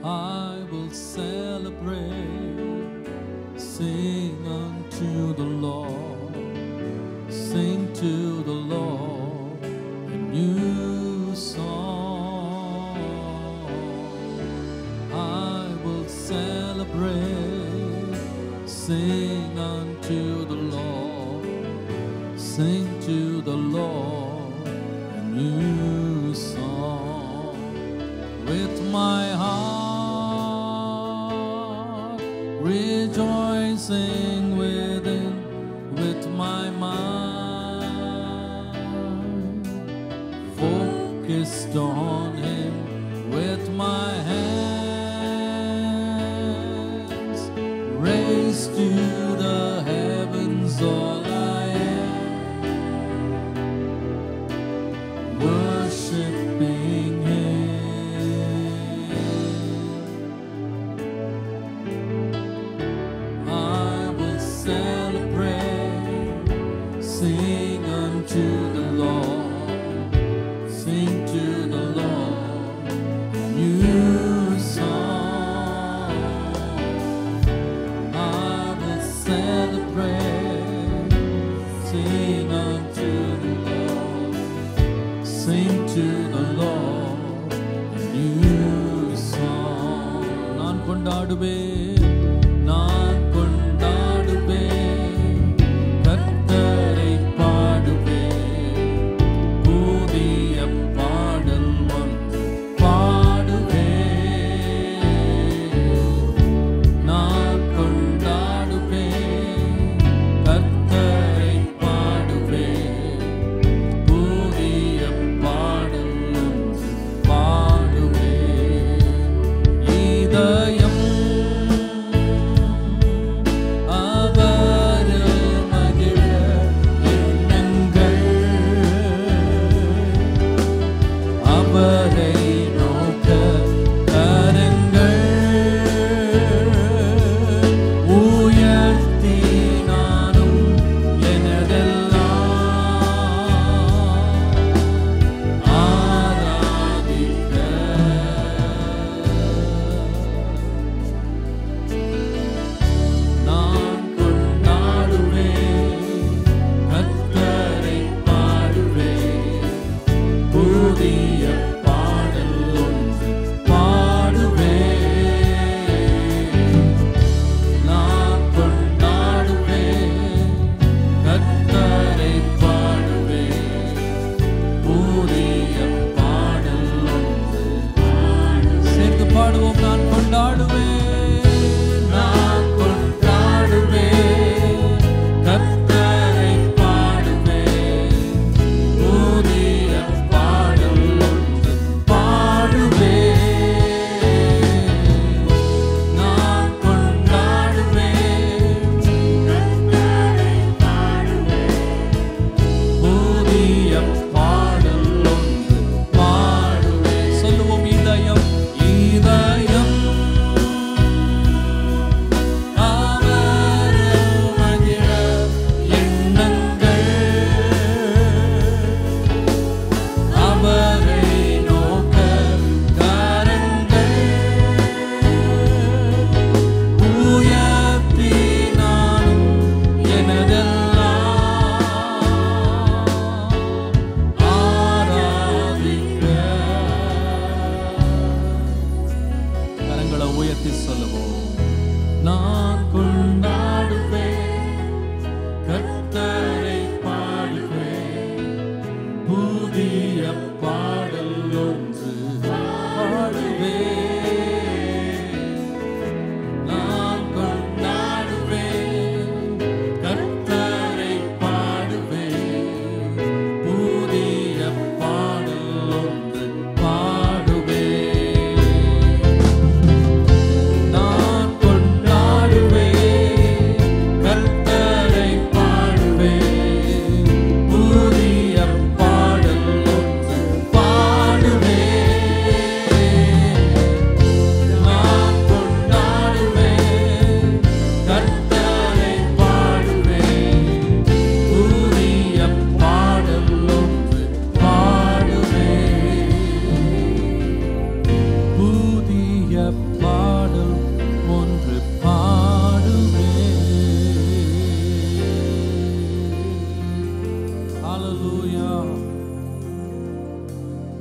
I will celebrate, sing unto the Lord, sing to the Lord a new song. I will celebrate, sing unto the Lord, sing to the Lord a new song. With my heart rejoicing within, with my mind focused on Him, with my hands raised to the heavens, all I am worshiping Him. I will celebrate, sing unto the Lord, sing to the Lord a new song. I will celebrate, sing unto the Lord, sing to the Lord a new song. நான் கொண்டாடுவேன், நான் கொண்டாடுவேன், கர்த்தரை பாடுவேன், புதிய பாடல் ஒன்று பாடுவேன். நான் கொண்டாடுவேன், கர்த்தரை பாடுவேன், புதிய பாடல் ஒன்று பாடுவேன். இதயம்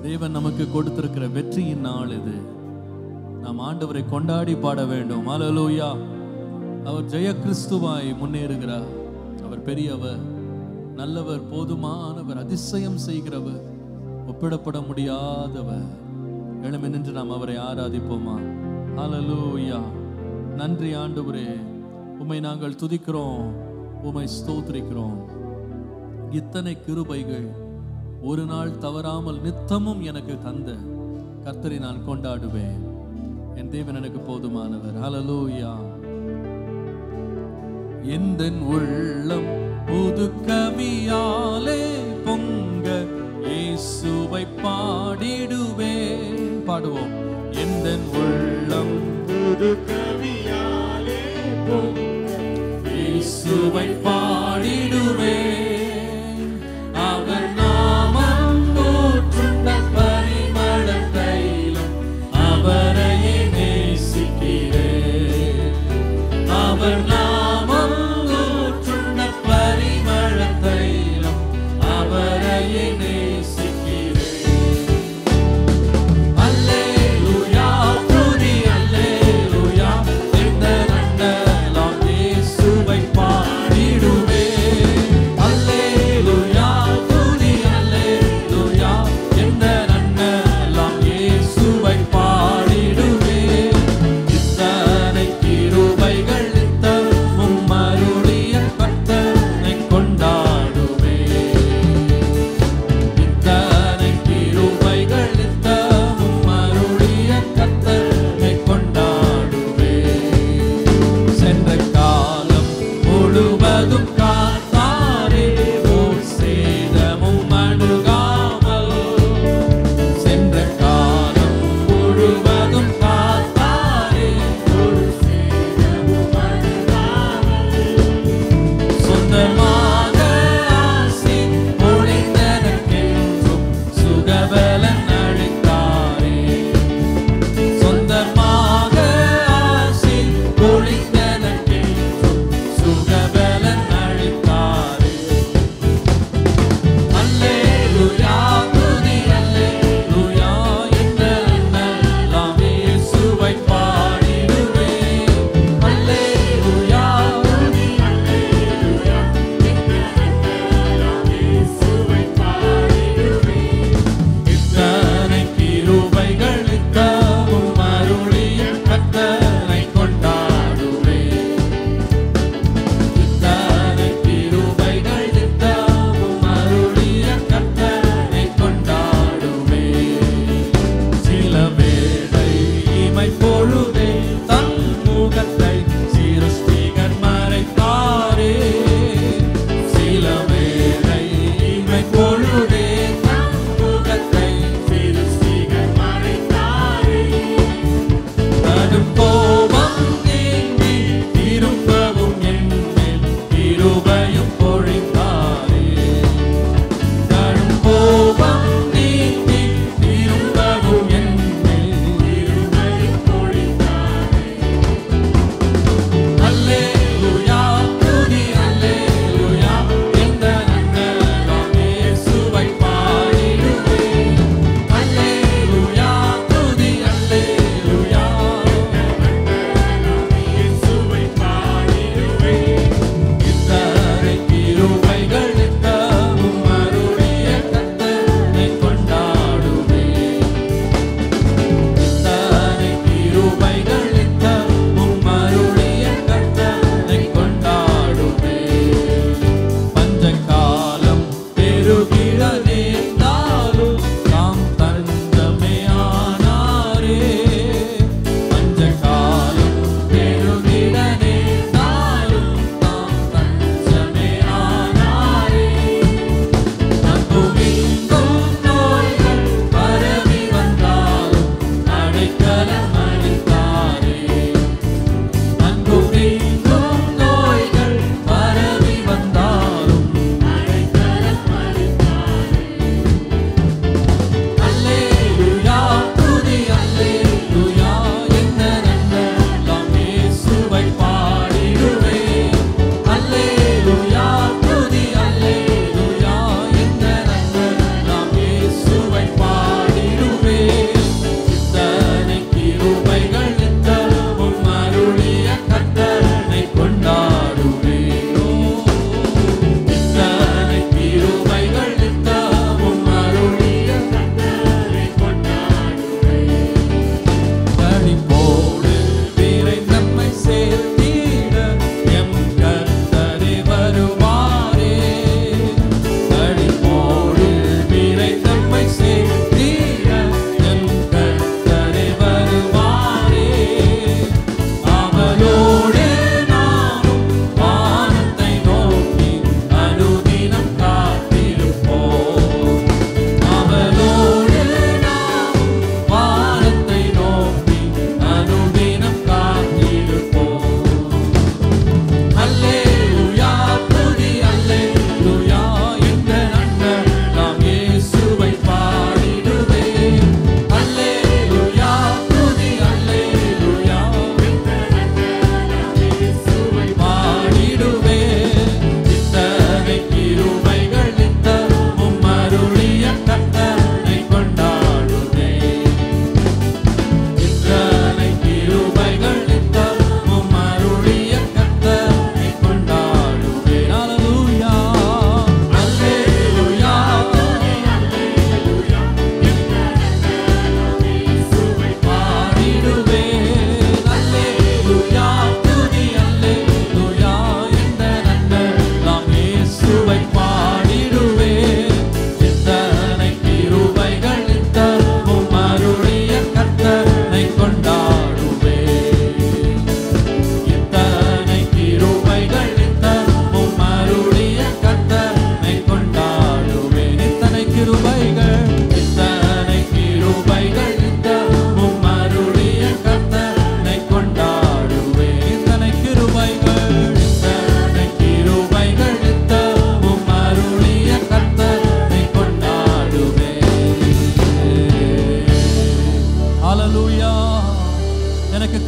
தேவன் நமக்கு கொடுத்திருக்கிற வெற்றியின் நாள் இது. நாம் ஆண்டவரை கொண்டாடி பாட வேண்டும். ஹல்லேலூயா. அவர் ஜெய கிறிஸ்துவாய் முன்னேறுகிறார். அவர் பெரியவர், நல்லவர், போதுமானவர், அதிசயம் செய்கிறவர், ஒப்பிடப்பட முடியாதவர். எழும்பி நின்று நாம் அவரை ஆராதிப்போமா? ஹல்லேலூயா. நன்றி ஆண்டவரே, உம்மை நாங்கள் துதிக்கிறோம், உம்மை ஸ்தோத்திரிக்கிறோம். இத்தனை கிருபைகள் ஒரு நாள் தவறாமல் நித்தமும் எனக்கு தந்த கர்த்தரை நான் கொண்டாடுவேன். என் தேவன் எனக்கு போதுமானவர். ஹல்லேலூயா. எந்தன் உள்ளம் புது கவியாலே பொங்க இயேசுவை பாடிடுவேன். பாடுவோம். எந்தன் உள்ளம் புது கவியாலே பொங்க இயேசுவை பாடிடுவேன். அவர் நாமம் போற்றுண்ட பரிமள தைலம் அவரையே நேசிக்கிறேன். அவர் நாமம் போற்றுண்ட பரிமள தைலம் அவரையே நேசிக்கிறேன். அல்லேலூயா துதி அல்லேலூயா. இந்த நண்டலாம் இயேசுவை பாடிடுவேன். அல்லேலூயா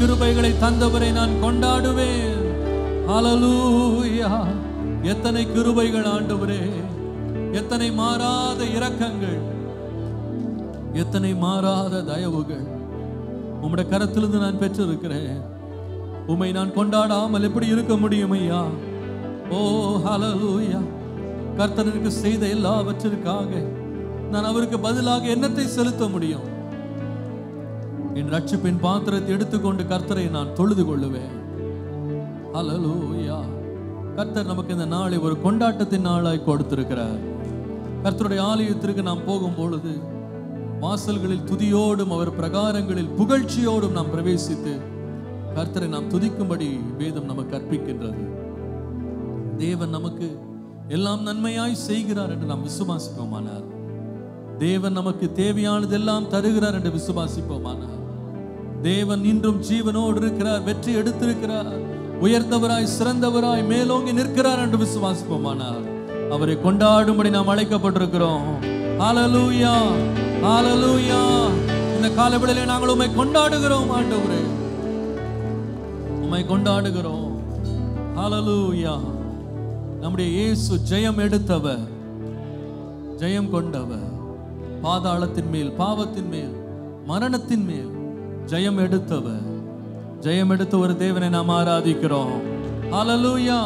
கிருபைகளை தந்தவரை நான் கொண்டாடுவேன். ஹல்லேலூயா. எத்தனை கிருபைகள் ஆண்டவரே, எத்தனை மாறாத இரக்கங்கள், எத்தனை மாறாத தயவுகள் உம்முடைய கரத்திலிருந்து நான் பெற்றிருக்கிறேன். உம்மை நான் கொண்டாடாமல் எப்படி இருக்க முடியும் ஐயா? ஓ ஹல்லேலூயா. கர்த்தருக்கு செய்த எல்லாவற்றிற்காக நான் அவருக்கு பதிலாக என்னத்தை செலுத்த முடியும்? என் ரட்சிப்பின் பாத்திரத்தை எடுத்துக்கொண்டு கர்த்தரை நான் தொழுது கொள்ளுவேன். ஹல்லேலூயா. கர்த்தர் நமக்கு இந்த நாளை ஒரு கொண்டாட்டத்தின் நாளாய் கொடுத்திருக்கிறார். கர்த்தருடைய ஆலயத்திற்கு நாம் போகும் பொழுது வாசல்களில் துதியோடும் அவர் பிரகாரங்களில் புகழ்ச்சியோடும் நாம் பிரவேசித்து கர்த்தரை நாம் துதிக்கும்படி வேதம் நமக்கு கற்பிக்கின்றது. தேவன் நமக்கு எல்லாம் நன்மையாய் செய்கிறார் என்று நாம் விசுவாசிப்போமானால், தேவன் நமக்கு தேவையானதெல்லாம் தருகிறார் என்று விசுவாசிப்போமானால், தேவன் இன்றும் ஜீவனோடு இருக்கிறார், வெற்றி எடுத்திருக்கிறார், உயர்ந்தவராய் சிறந்தவராய் மேலோங்கி நிற்கிறார் என்று விசுவாசிப்போமானால் அவரை கொண்டாடும்படி நாம் அழைக்கப்பட்டிருக்கிறோம். ஹல்லேலூயா, ஹல்லேலூயா. இந்த காலவேளையிலே நாங்கள் உம்மை கொண்டாடுகிறோம் ஆண்டவரே, உம்மை கொண்டாடுகிறோம். ஹல்லேலூயா. நம்முடைய இயேசு ஜெயம் எடுத்தவர், ஜெயம் கொண்டவர். பாதாளத்தின் மேல், பாவத்தின் மேல், மரணத்தின் மேல் ஜெயம் எடுத்தவர். ஜெயம் எடுத்த ஒரு தேவனை நாம் ஆராதிக்கிறோம். ஹல்லேலூயா,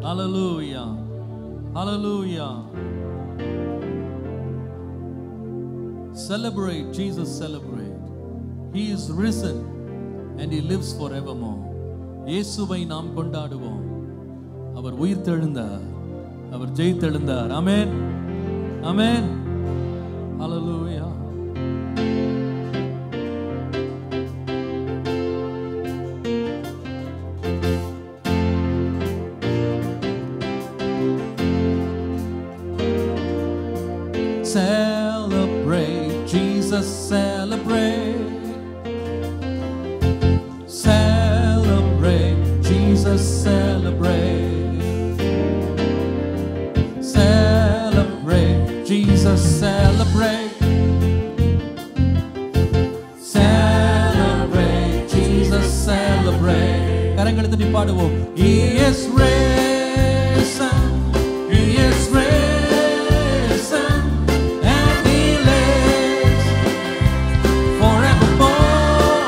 ஹல்லேலூயா, ஹல்லேலூயா. Celebrate Jesus, celebrate. He is risen and he lives forevermore. இயேசுவை நாம் கொண்டாடுவோம். அவர் உயிர்த்தெழுந்தார், அவர் ஜெயித்தெழுந்தார். ஆமென், ஆமென். ஹல்லேலூயா. Celebrate Jesus, celebrate. Celebrate Jesus, celebrate. Celebrate Jesus, celebrate. Celebrate Jesus, celebrate. கரங்களை தட்டி பாடுவோம். He is risen, he is risen, and he lives forevermore.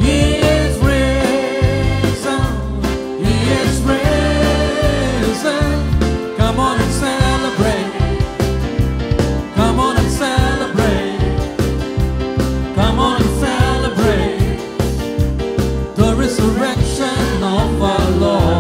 He is risen, he is risen. Come on and celebrate, come on and celebrate, come on and celebrate the resurrection of our Lord.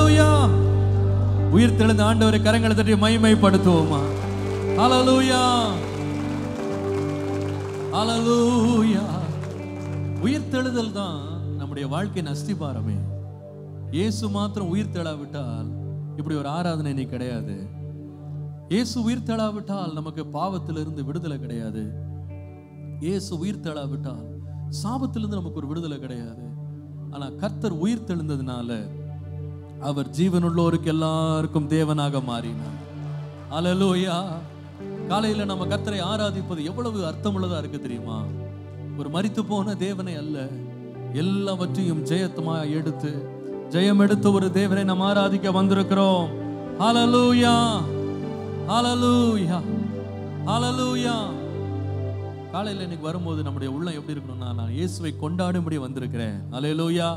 ஹalleluya. உயிர்த்தெழுந்த ஆண்டவரை கரங்களை தட்டி மகிமைப்படுத்துவோமா? ஹalleluya, ஹalleluya. உயிர்த்தெழுதல் தான் நம்முடைய வாழ்க்கையின் அஸ்திபாரமே. இயேசு மாத்திரம் உயிர்த்தெழாவிட்டால் இப்படி ஒரு ஆராதனை நீ கிடையாது. இயேசு உயிர்த்தெழாவிட்டால் நமக்கு பாவத்திலிருந்து விடுதலை கிடையாது. இயேசு உயிர்த்தெழாவிட்டால் சாபத்திலிருந்து நமக்கு ஒரு விடுதலை கிடையாது. ஆனா கர்த்தர் உயிர்த்தெழுந்ததுனால அவர் ஜீவனுள்ளோருக்கு எல்லாருக்கும் தேவனாக மாறினார். ஹalleluya. காலையில நம்ம கர்த்தரை ஆராதிப்பது எவ்வளவு அர்த்தமுள்ளதா இருக்கு தெரியுமா? ஒரு மரித்து போன தேவனை அல்ல, எல்லாவற்றையும் ஜெயம் எடுத்து ஒரு தேவனை நாம் ஆராதிக்க வந்திருக்கிறோம். ஹalleluya, ஹalleluya, ஹalleluya. காலையில இன்னைக்கு வரும்போது நம்முடைய உள்ளம் எப்படி இருக்கணும்னா, நான் இயேசுவை கொண்டாடும்படி வந்திருக்கிறேன். ஹalleluya.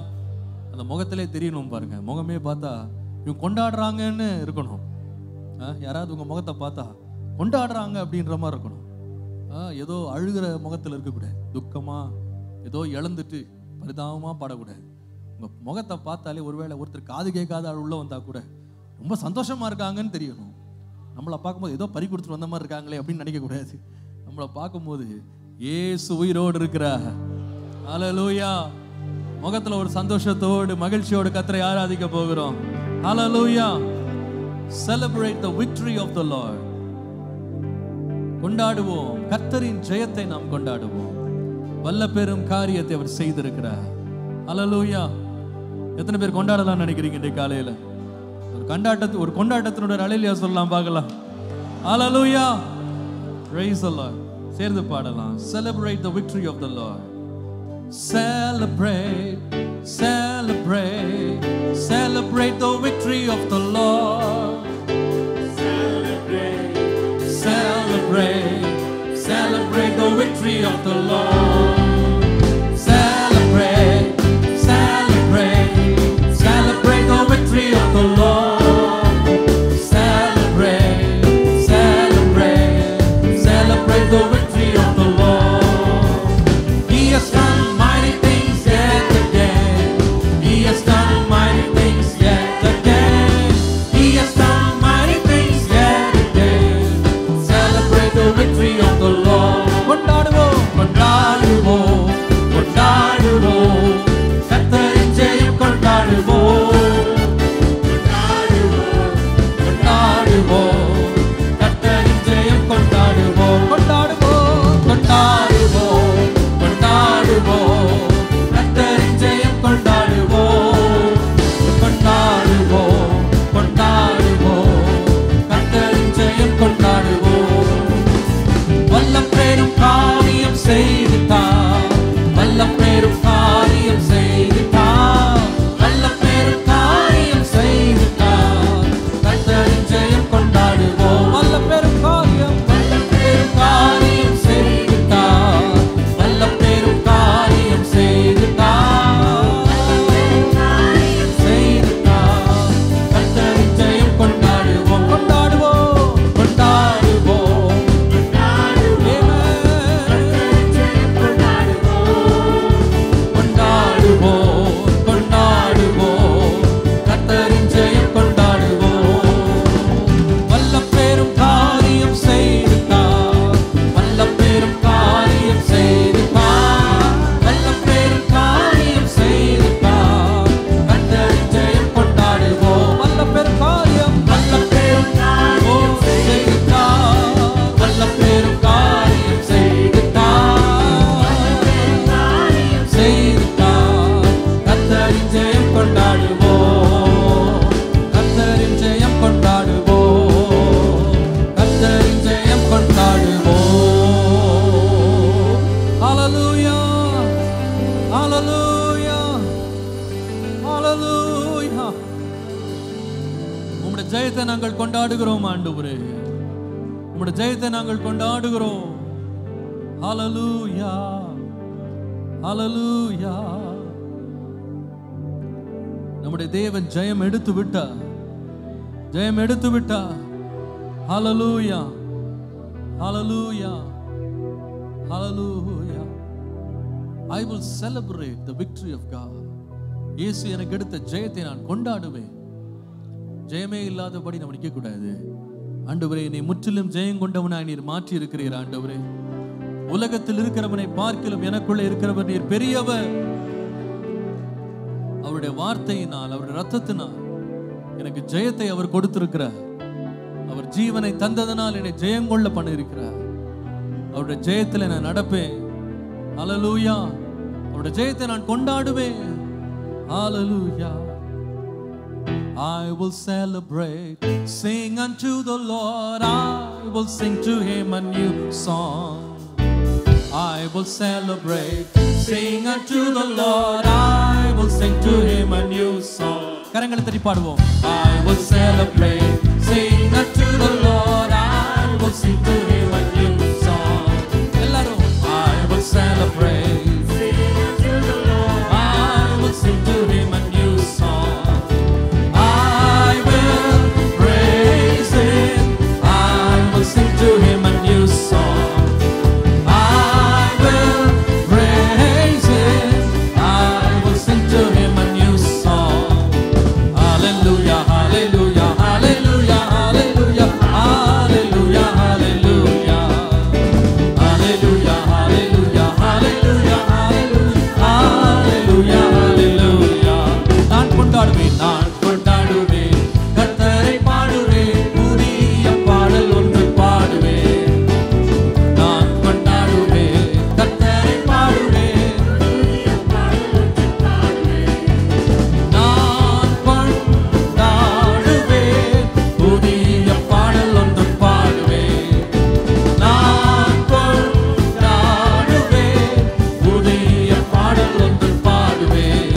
அந்த முகத்திலே தெரியணும் பாருங்க. முகமே பார்த்தா இவங்க கொண்டாடுறாங்கன்னு இருக்கணும். யாராவது உங்க முகத்தை பார்த்தா கொண்டாடுறாங்க அப்படின்ற மாதிரி இருக்கணும். ஏதோ அழுகிற முகத்தில் இருக்கக்கூடாது, துக்கமா ஏதோ இழந்துட்டு பரிதாபமா பாடக்கூடாது. உங்க முகத்தை பார்த்தாலே ஒருவேளை ஒருத்தர் காது கேட்காத ஆள் உள்ள வந்தா கூட ரொம்ப சந்தோஷமா இருக்காங்கன்னு தெரியணும். நம்மளை பார்க்கும்போது ஏதோ பறி கொடுத்துட்டு வந்த மாதிரி இருக்காங்களே அப்படின்னு நினைக்க கூடாது. நம்மளை பார்க்கும்போது இயேசு உயிரோடு இருக்கிறார். ஹalleluya. முகத்துல ஒரு சந்தோஷத்தோடு மகிழ்ச்சியோடு கர்த்தரை ஆராதிக்க போகிறோம். ஹalleluya. Celebrate the victory of the Lord. கொண்டாடுவோம், கர்த்தரின் ஜெயத்தை நாம் கொண்டாடுவோம். வல்ல பெரும் காரியத்தை அவர் செய்திருக்கிறார். ஹalleluya. எத்தனை பேர் கொண்டாடலாம் நினைக்கிறீங்க இன்றைக்கு காலையில? ஒரு கொண்டாட்டத்தினுடைய அலையிலியா சொல்லலாம், பார்க்கலாம். ஹalleluya. Praise the Lord. சேர்ந்து பாடலாம். Celebrate the victory of the Lord. Celebrate, celebrate, celebrate the victory of the Lord. Celebrate, celebrate, celebrate the victory of the Lord. Celebrate, celebrate, celebrate the victory of the Lord. Celebrate, celebrate, celebrate the victory of the Lord. He has done mighty things yet again. He has done mighty things yet again. He has done mighty things yet again. Celebrate the victory of the Lord. கொண்டாடுவோம், கொண்டாடுவோம், கொண்டாடுவோம், கர்த்தரின் ஜெயம் கொண்டாடுவோம். கொண்டாடுவோம், கொண்டாடுவோம், கர்த்தரின் ஜெயம் கொண்டாடுவோம். கொண்டாடுவோம், கொண்டாடுவோம், கொண்டாடுவோம், கர்த்தரின் ஜெயம் கொண்டாடுவோம். கொண்டாடுவோம், கொண்டாடுவோம், கர்த்தரின் ஜெயம் கொண்டாடுவோம். வல்லம் பெரும் காரியம் செய்துட்டார், வல்லம் பெரும் காரியம் செய்துட்டார், வல்லம் பெரும் காரியம் செய்துட்டார், கர்த்தரின் ஜெயம் கொண்டாடுவோம். வல்லம் பெரும் காரியம், வல்லம் பெரும் காரியம் செய்துட்டார், வல்லம் பெரும் காரியம் செய்துட்டார், செய்துட்டார், கர்த்தரின் ஜெயம் கொண்டாடுவோம். கொண்டாடுவோம், கொண்டாடுவோம், கொண்டாடுவோம், கொண்டாடுவோம், கர்த்தரின் ஜெயம் கொண்டாடுவோம். வல்லம் பெரும் காரியம் செய்துட்டார், வல்லம் பெரும் காரியம் செய்துட்டார், வல்லம் பெரும் காரியம் செய்துட்டார், கர்த்தரின் ஜெயம் கொண்டாடுவோம். வல்லம் பெரும் காரியம், வல்லம் பெரும் காரியம் செய்துட்டார், வல்லம் பெரும் காரியம் செய்துட்டார், செய்துட்டார், கர்த்தரின் ஜெயம் கொண்டாடுவோம். கர்த்தரின் ஜெயம் கொண்டாடுவோம், கர்த்தரின் ஜெயம் கொண்டாடுவோம். ஹalleluya, ஹalleluya, ஹalleluya. உம்முடைய ஜெயத்தை நாங்கள் கொண்டாடுகிறோம் ஆண்டவரே, உம்முடைய ஜெயத்தை நாங்கள் கொண்டாடுகிறோம். ஹalleluya, ஹalleluya. நம்முடைய தேவன் ஜெயம் எடுத்து விட்டார், ஜெயம் எடுத்து விட்டார். ஹalleluya, ஹalleluya, ஹalleluya. I will celebrate the victory of God. இயேசு எனக்கு எடுத்த ஜெயத்தை நான் கொண்டாடுவேன். ஜெயமே இல்லாதபடி நம்ம நிற்க கூடாது. ஆண்டவரே, என்னை முற்றிலும் ஜெயம் கொண்டவனாய் நீர் மாற்றி இருக்கிறீர். ஆண்டவரே, உலகத்தில் இருக்கிறவனை பார்க்கிலும் எனக்குள்ள இருக்கிறவர் நீர் பெரியவர். அவருடைய வார்த்தையினால், அவருடைய ரத்தத்தினால் எனக்கு ஜெயத்தை அவர் கொடுத்திருக்கிறார். அவர் ஜீவனை தந்ததனால் என்னை ஜெயம் கொள்ள பண்ணியிருக்கிறார். அவருடைய ஜெயத்தில் நான் நடப்பேன். ஹல்லேலூயா. அவருடைய ஜெயத்தை நான் கொண்டாடுவேன். ஹல்லேலூயா. I will celebrate, sing unto the Lord. I will sing to him a new song. I will celebrate, sing unto the Lord. I will sing to him a new song. கரங்களை தட்டி பாடுவோம். I will celebrate, sing unto the Lord. I will sing to him a new song. எல்லாரும் I will celebrate, sing unto the Lord. I will sing to him a new song. I will praise him. I will sing to him a new song. I will praise him. I will sing to him a new song. Hallelujah, hallelujah, hallelujah, hallelujah, hallelujah, hallelujah, hallelujah, hallelujah, hallelujah, hallelujah, hallelujah. நான் கொண்டாடுவேன், நான் கொண்டாடுவேன், கர்த்தரை பாடுவேன், புதிய பாடல் ஒன்று பாடுவேன். நான் கொண்டாடுவேன், கர்த்தரை பாடுவேன், புதிய பாடல் ஒன்று பாடுவேன். நான் கொண்டாடுவேன், புதிய பாடல் ஒன்று பாடுவேன். நான் கொண்டாடுவேன், புதிய பாடல் ஒன்று பாடுவேன்.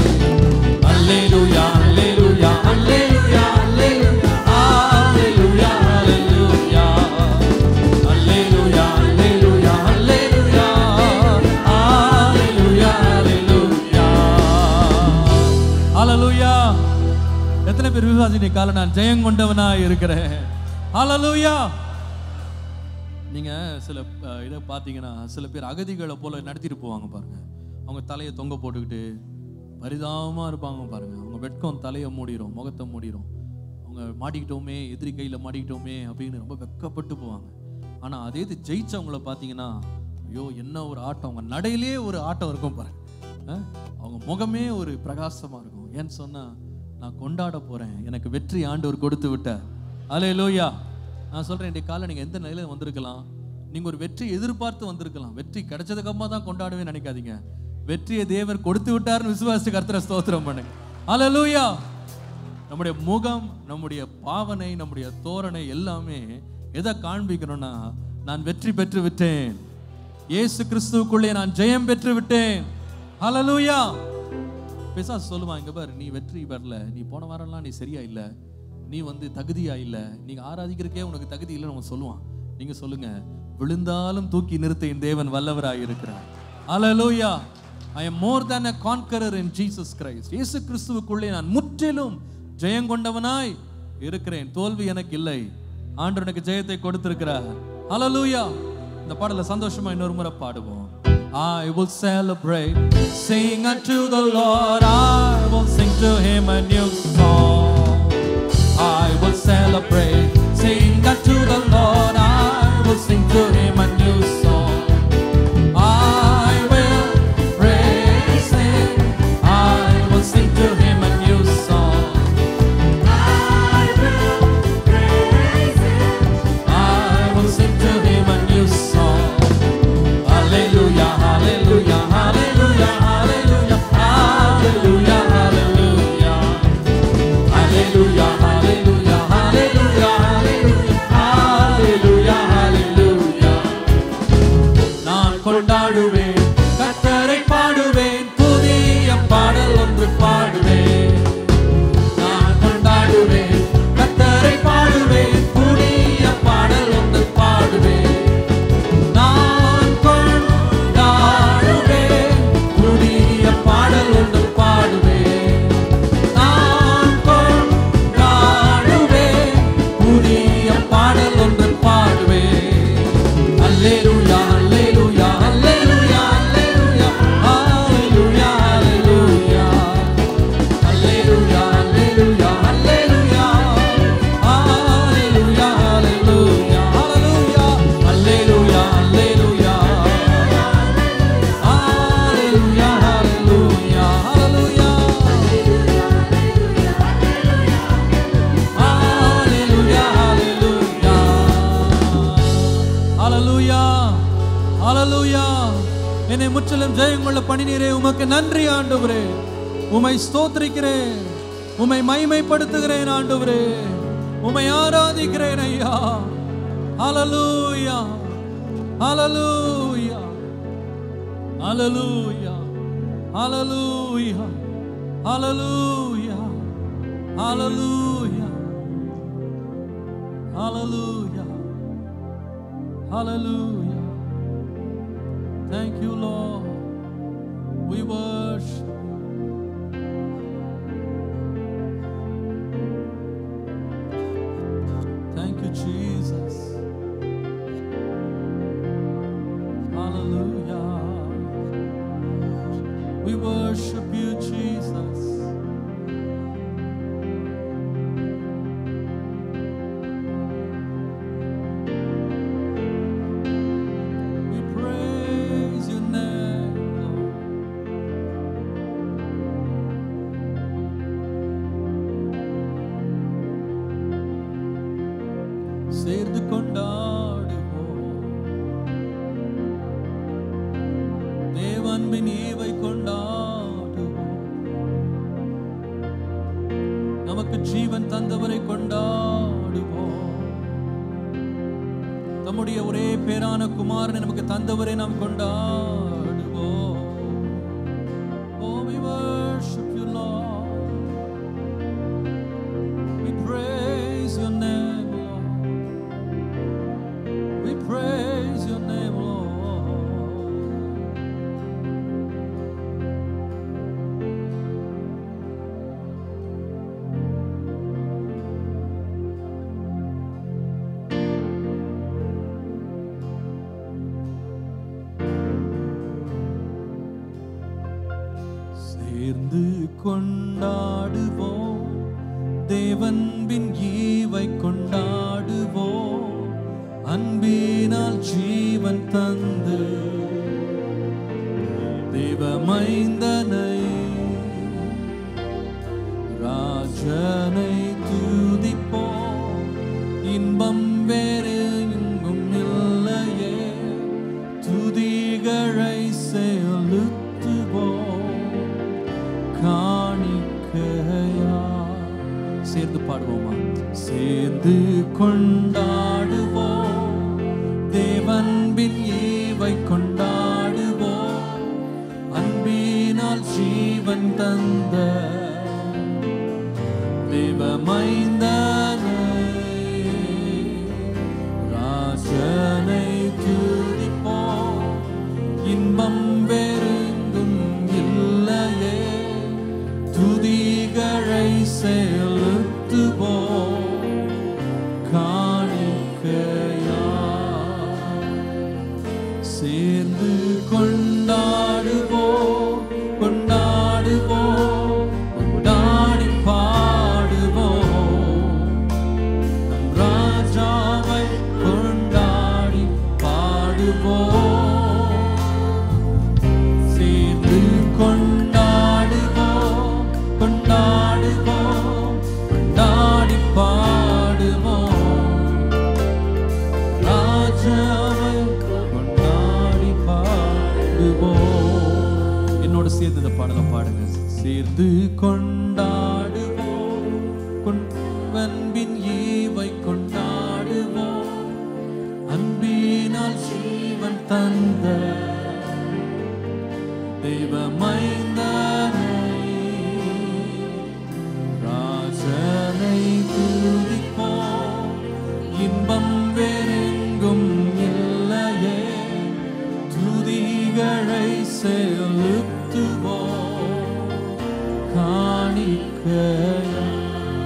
அல்லேலூயா, அல்லேலூயா, அல்லேலூயா, அல்லேலூயா, அல்லேலூயா, அல்லேலூயா, அல்லேலூயா, அல்லேலூயா, அல்லேலூயா, அல்லேலூயா, அல்லேலூயா. ஹல்லேலூயா. எத்தனை பேர் விசுவாசினீங்க? கால நான் ஜெயம் கொண்டவனாய் இருக்கிறேன். ஹல்லேலூயா. நீங்க சில இதை பார்த்தீங்கன்னா, சில பேர் அகதிகளை போல நடத்திட்டு போவாங்க பாருங்க. அவங்க தலையை தொங்க போட்டுக்கிட்டு பரிதாபமா இருப்பாங்க பாருங்க. அவங்க வெட்கம் தலையை மூடிடும், முகத்தை மூடிடும். அவங்க மாட்டிக்கிட்டோமே, எதிரி கையில மாட்டிக்கிட்டோமே அப்படின்னு ரொம்ப வெக்கப்பட்டு போவாங்க. ஆனா அதே இது ஜெயிச்சவங்கள பார்த்தீங்கன்னா, ஐயோ என்ன ஒரு ஆட்டம், அவங்க நடையிலே ஒரு ஆட்டம் இருக்கும் பாருங்க. அவங்க முகமே ஒரு பிரகாசமா இருக்கும். ஏன்னு சொன்னா, நான் கொண்டாட போறேன், எனக்கு வெற்றி ஆண்டவர் கொடுத்து விட்டார். அல்லேலூயா. நான் சொல்றேன், இன்றைய காலை நீங்க எந்த நிலையில வந்திருக்கலாம். நீங்க ஒரு வெற்றி எதிர்பார்த்து வந்திருக்கலாம். வெற்றி கிடைச்சதுக்கு அப்புறமா தான் கொண்டாடுவேன்னு நினைக்காதீங்க. வெற்றியை தேவர் கொடுத்து விட்டார்னு விசுவாசி கர்த்தரை ஸ்தோத்திரம் பண்ணுங்க. அல்லேலூயா. நம்முடைய முகம், நம்முடைய பாவனை, நம்முடைய தோரணை எல்லாமே எதை காண்பிக்கணும்னா, நான் வெற்றி பெற்று விட்டேன், இயேசு கிறிஸ்துவுக்குள்ளே நான் ஜெயம் பெற்று விட்டேன். அல்லேலூயா. பிசாசு சொல்லுவான், இங்க பாரு, நீ வெற்றி பெறல, நீ போன வாரம்லாம் நீ சரியா இல்லை, நீ தகுதியா இல்லை, நீங்க ஆராதிக்கிறக்கே உனக்கு தகுதி இல்லைன்னு அவன் சொல்லுவான். நீங்க சொல்லுங்க, விழுந்தாலும் தூக்கி நிறுத்த என் தேவன் வல்லவராய் இருக்கிறார். அல்லேலூயா. I am more than a conqueror in Jesus Christ. இயேசு கிறிஸ்துவுக்குள்ளே நான் முற்றிலும் ஜெயம் கொண்டவனாய் இருக்கிறேன். தோல்வி எனக்கு இல்லை. ஆண்டவர் எனக்கு ஜெயத்தை கொடுத்திருக்கிறார். ஹல்லேலூயா. இந்த பாடலை சந்தோஷமா இன்னொரு முறை பாடுவோம். I will celebrate, sing unto the Lord. I will sing to him a new song. I will celebrate, sing unto the Lord. I will sing to him a new song. I will praise him. I will sing to him a new song. I will praise him. I will sing to him a new song. Hallelujah, hallelujah, hallelujah, hallelujah, hallelujah, hallelujah, என்னை முற்றிலும் ஜெயங்கொள்ள பண்ணினீரே, உமக்கு நன்றி ஆண்டவரே. உம்மை ஸ்தோத்திரிக்கிறேன், உம்மை மகிமைப்படுத்துகிறேன் ஆண்டவரே, உம்மை ஆராதிக்கிறேன் ஐயா. ஹல்லேலூயா, ஹல்லேலூயா, ஹல்லேலூயா, ஹல்லேலூயா, ஹல்லேலூயா, ஹல்லேலூயா, ஹல்லேலூயா, ஹல்லேலூயா. Thank you, Lord. We worship. Thank you, Jesus. Hallelujah. We worship you, Jesus. We praise your name, Lord. சேர்ந்து கொண்டாடுவோம், தேவன்பின் ஈவை கொண்டாடுவோம், நமக்கு ஜீவன் தந்தவரை கொண்டாடுவோம், தம்முடைய ஒரே பேரான குமாரனை நமக்கு தந்தவரை நாம் கொண்டாடுவோம். Oh, we worship you, Lord. We praise your name, Lord. We praise your name, Lord. சேர்ந்து கொண்டாடுவோம், தேவன்பின் ஈவை கொண்டாடுவோம், அன்பினால் ஜீவன் தந்து தேவமைந்தனை ராஜனை துதிப்போம், இன்பம் வேறு எங்கும் இல்லையே, துதிகளை செலுத்துவோம் காணிக்கையா. சேர்ந்து பாடுவோமா? சேர்ந்து கொண்டாடுவோம், தேவன்பின் ஈவை கொண்டாடுவோம், அன்பினால் ஜீவன் தந்த தேவமைந்தனை ராஜனை துதிப்போம், இன்பம் வேறெங்கும் இல்லையே, துதிகளை செலுத்துவோம் காணிக்கையா. சேர்ந்து கொண்டாடுவோம், கொண்டாடுவோம், கொண்டாடி பாடுவோம், நம் ராஜாவை கொண்டாடி பாடுவோம். சேர்ந்து கொண்டாடுவோம், கொண்டாடுவோம், கொண்டாடி பாடுவோம், ராஜாவை கொண்டாடி பாடுவோம். என்னோட சேர்ந்து இந்த பாடலை பாடுங்க. சேர்ந்து கொண்டாடுவோம், அன்பின் ஈவை கொண்டாடுவோம், அன்பினால் ஜீவன் தந்த தேவமைந்தனை ராஜனை துதிப்போம், இன்பம் வேறெங்கும் இல்லையே, துதிகளை செலுத்துவோம் காணிக்கையா.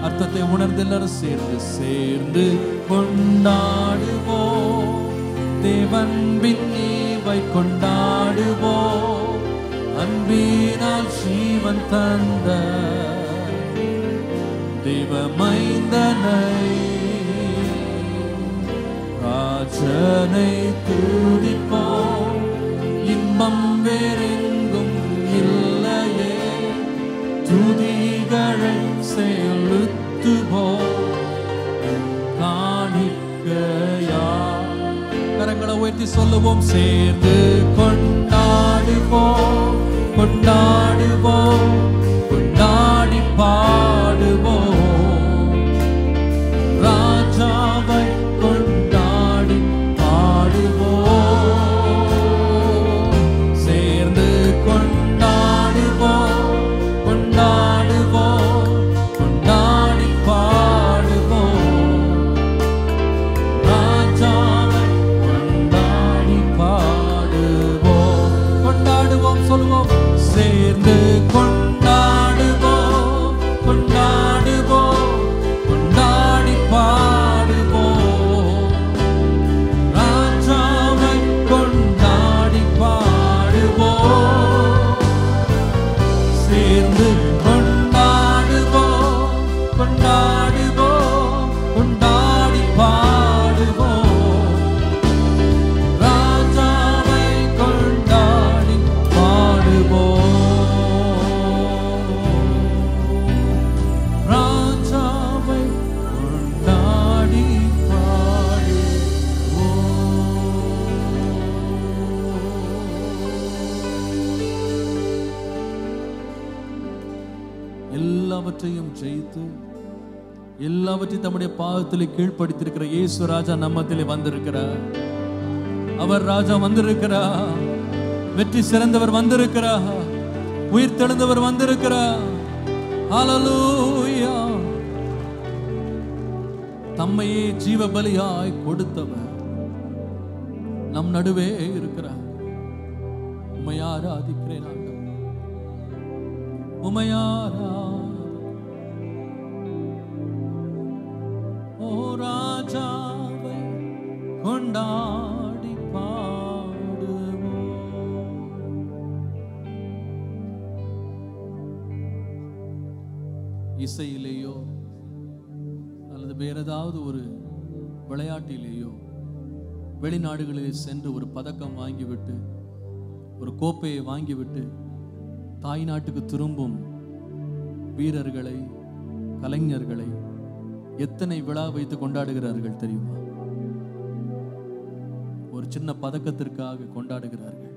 அர்த்தத்தை உணர்ந்து எல்லாரும் சேர்ந்து சேர்ந்து கொண்டாடுவோம், தேவன்பின் ஈவை கொண்டாடுவோம், அன்பினால் ஜீவன் தந்த தேவமைந்தனை ராஜனை துதிப்போம், இன்பம் வேறெங்கும் இல்லையே, துதிகளை செலுத்துவோம் காணிக்கையா. கரங்களை உயர்த்தி சொல்லுவோம். சேர்ந்து கொண்டாடு கொண்டாடுவோம் கொண்டாடுவோம் கொண்டாடி பாடுவோம் ராஜாவை கொண்டாடி பாடுவோம் சேர்ந்து கொண்டாடுவோம் கொண்டாடுவோம் கொண்டாடி பாடுவோம் ராஜாவை கொண்டாடி பாடுவோம் கொண்டாடுவோம் சொல்லுவோம் சேர்ந்து கொண்டாடுவோம் கொண்டாடுவோம் கொண்டாடி பாடுவோம் ராஜாவை கொண்டாடி பாடுவோம் சேர்ந்து கொண்டாடுவோம் கொண்டாடுவோம் கொண்டாடி பாடுவோம் ராஜாவை கொண்டாடி பாடுவோம் ராஜாவை கொண்டாடி பாடுவோம் எல்லாவற்றையும் ஜெயித்து எல்லாவற்றையும் தம்முடைய பாதத்திலே கீழ்ப்படுத்திருக்கிற இயேசு ராஜா நம்மத்திலே வந்திருக்கிறார். அவர் ராஜா வந்திருக்கிறார். வெற்றி சிறந்தவர் வந்திருக்கிறார். உயிர் தெழுந்தவர் வந்திருக்கிறார். ஹல்லேலூயா. தம்மையே ஜீவ பலியாய் கொடுத்தவர் நம் நடுவே இருக்கிறார். உம்மை ஆராதிக்கிறேன் ஆண்டவரே. உம்மை ஓ ராஜாவை கொண்டாடி பாடுவோம். இசையிலேயோ அல்லது வேற ஏதாவது ஒரு விளையாட்டிலேயோ வெளிநாடுகளில் சென்று ஒரு பதக்கம் வாங்கிவிட்டு ஒரு கோப்பையை வாங்கிவிட்டு தாய் நாட்டுக்கு திரும்பும் வீரர்களை கலைஞர்களை எத்தனை விழா வைத்து கொண்டாடுகிறார்கள் தெரியுமா? ஒரு சின்ன பதக்கத்திற்காக கொண்டாடுகிறார்கள்.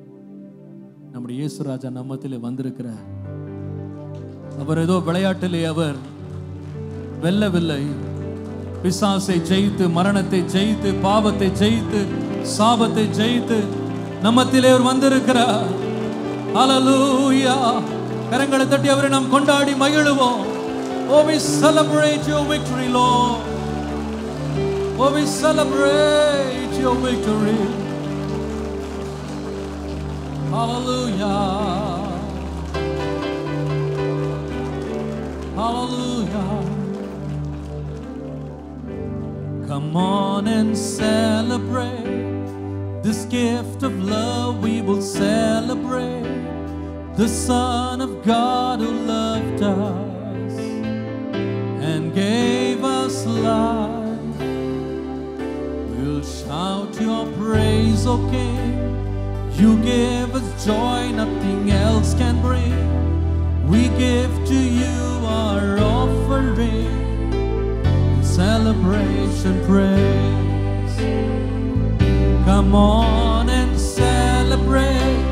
நம்முடைய இயேசு ராஜா நம்மத்திலே வந்திருக்கிறார். அவர் ஏதோ விளையாட்டிலே அவர் வெல்லவில்லை. பிசாசை ஜெயித்து மரணத்தை ஜெயித்து பாவத்தை ஜெயித்து சாபத்தை ஜெயித்து நம்மத்திலே அவர் வந்திருக்கிறார். ஹல்லேலூயா. கரங்களை தட்டி அவரை நாம் கொண்டாடி மகிழுவோம். Oh, we celebrate your victory, Lord. Oh, we celebrate your victory. Hallelujah. Hallelujah. Come on and celebrate this gift of love. We will celebrate the Son of God who loved us and gave us life. We'll shout your praise, O King. You give us joy nothing else can bring. We give to you our offering, celebration praise. Come on and celebrate,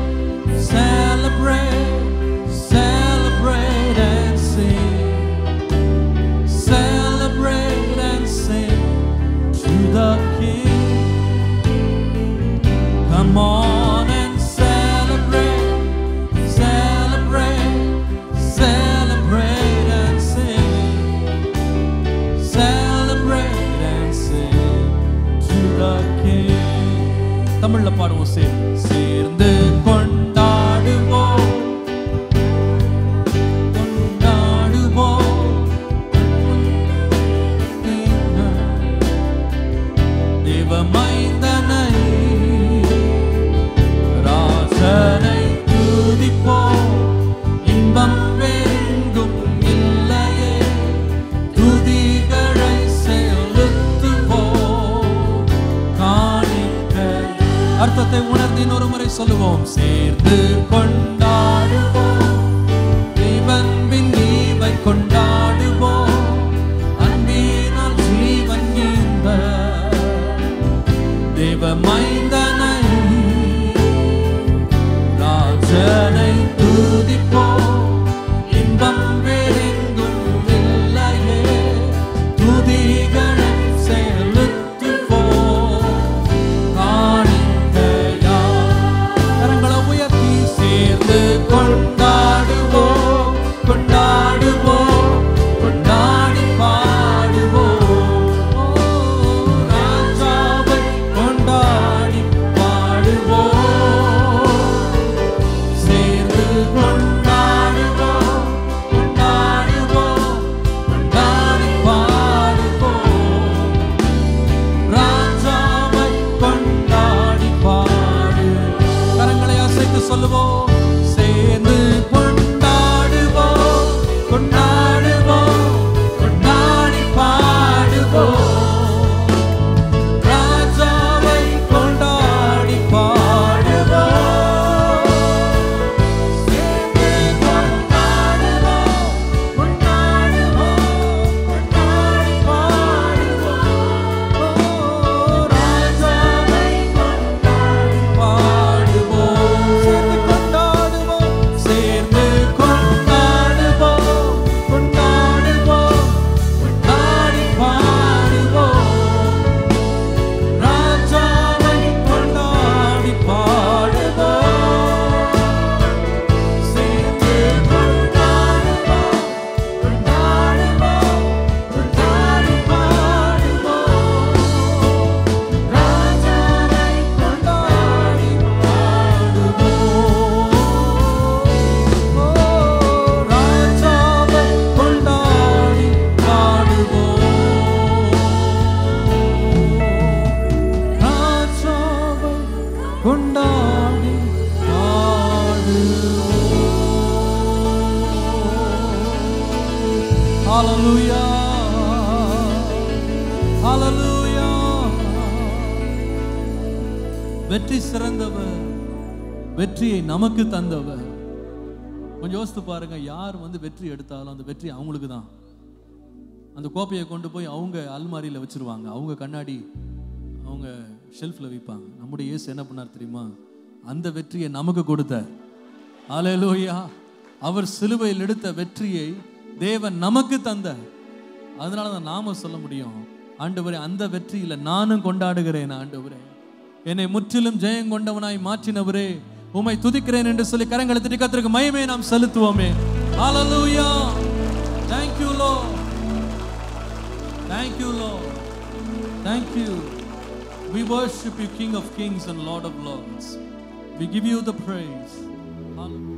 celebrate, celebrate and sing. Celebrate and sing to the King. Come on and celebrate, celebrate, celebrate and sing. Celebrate and sing to the King. தமிழ்ல பாடுவோம் சேர்ந்து கொண்டாடுவோம் மைந்தனை ராஜனை துதிப்போம். இன்பம் வேறெங்கும் இல்லையே, துதிகளை செலுத்துவோம். காணிக்கை அர்த்தத்தை உணர்ந்து ஒரு முறை சொல்லுவோம். சேர்ந்து கொண்டாடுவோம், தேவன்பின் ஈவை கொண்டாடுவோம். அன்பினால் ஜீவன் ஈந்த தேவ மைந்தனை ராஜ வெற்றி சிறந்தவர், வெற்றியை நமக்கு தந்தவர். கொஞ்சம் யோசித்து பாருங்க, யார் வெற்றி எடுத்தாலும் அந்த வெற்றி அவங்களுக்கு தான். அந்த கோப்பையை கொண்டு போய் அவங்க அல்மாரியில் வச்சிருவாங்க, அவங்க கண்ணாடி அவங்க ஷெல்ஃபில் வைப்பாங்க. நம்முடைய இயேசு என்ன பண்ணார் தெரியுமா? அந்த வெற்றியை நமக்கு கொடுத்தார். ஹல்லேலூயா. அவர் சிலுவையில் எடுத்த வெற்றியை தேவன் நமக்கு தந்தார். அதனால தான் நாம சொல்ல முடியும், ஆண்டவரே அந்த வெற்றியில நானும் கொண்டாடுகிறேன். ஆண்டவரே, என்னை முற்றிலும் ஜெயம் கொண்டவனாய் மாற்றினவரே, உம்மை துதிக்கிறேன் என்று சொல்லி கரங்களை தட்டி கர்த்தருக்கு மகிமையை நாம் செலுத்துவோமே. ஹல்லேலூயா. Thank you Lord. Thank you Lord. Thank you. We worship you, King of Kings and Lord of Lords. We give you the praise. Hallelujah.